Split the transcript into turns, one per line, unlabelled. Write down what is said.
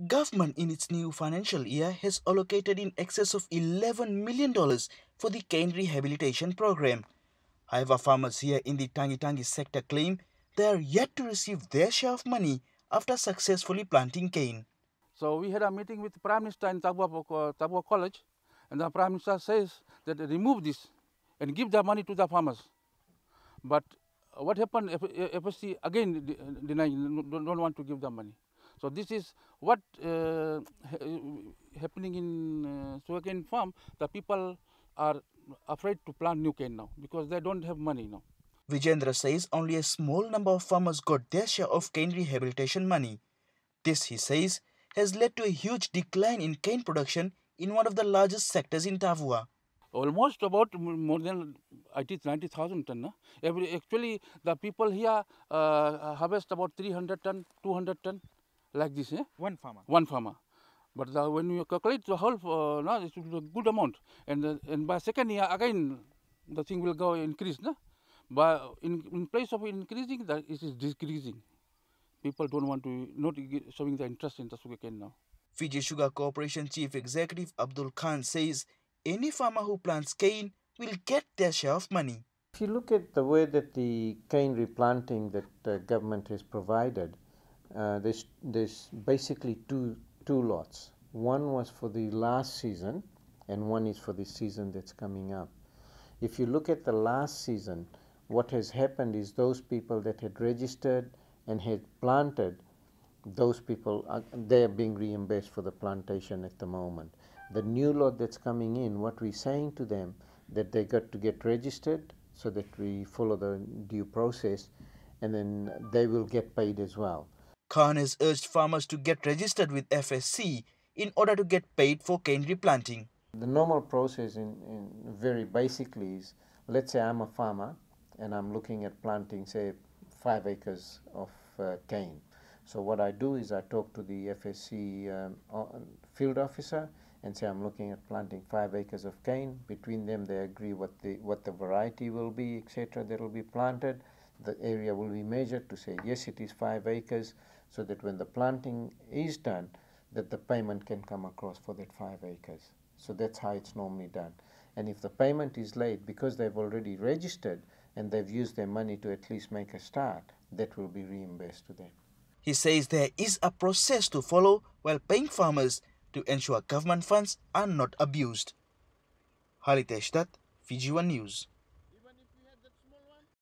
Government in its new financial year has allocated in excess of $11 million for the cane rehabilitation program. However, farmers here in the Tangi Tangi sector claim they are yet to receive their share of money after successfully planting cane.
So we had a meeting with the Prime Minister in Tabua College, and the Prime Minister says that remove this and give the money to the farmers. But what happened? FSC again don't want to give the money. So this is what happening in sugarcane farm. The people are afraid to plant new cane now because they don't have money now.
Vijendra says only a small number of farmers got their share of cane rehabilitation money. This, he says, has led to a huge decline in cane production in one of the largest sectors in Tavua.
Almost about more than 90,000 ton. Actually, the people here harvest about 300 ton, 200 ton, like this.
One farmer.
One farmer. But when you calculate the whole, it is a good amount. And by second year, again, the thing will go increase. But in place of increasing, it is decreasing. People don't want to, not showing the interest in the sugarcane now.
Fiji Sugar Corporation Chief Executive Abdul Khan says any farmer who plants cane will get their share of money.
If you look at the way that the cane replanting that the government has provided, there's basically two lots. One was for the last season and one is for the season that's coming up. If you look at the last season, what has happened is those people that had registered and had planted, those people, they are being reimbursed for the plantation at the moment. The new lot that's coming in, what we're saying to them, that they got to get registered so that we follow the due process, and then they will get paid as well.
Khan has urged farmers to get registered with FSC in order to get paid for cane replanting.
The normal process in very basically is, let's say I'm a farmer and I'm looking at planting, say, 5 acres of cane. So what I do is I talk to the FSC field officer and say I'm looking at planting 5 acres of cane. Between them they agree what the variety will be, etc. that will be planted. The area will be measured to say yes, it is 5 acres, so that when the planting is done, that the payment can come across for that 5 acres. So that's how it's normally done. And if the payment is late because they've already registered and they've used their money to at least make a start, that will be reimbursed to them.
He says there is a process to follow while paying farmers to ensure government funds are not abused. Halitesh Dutt, Fiji One News.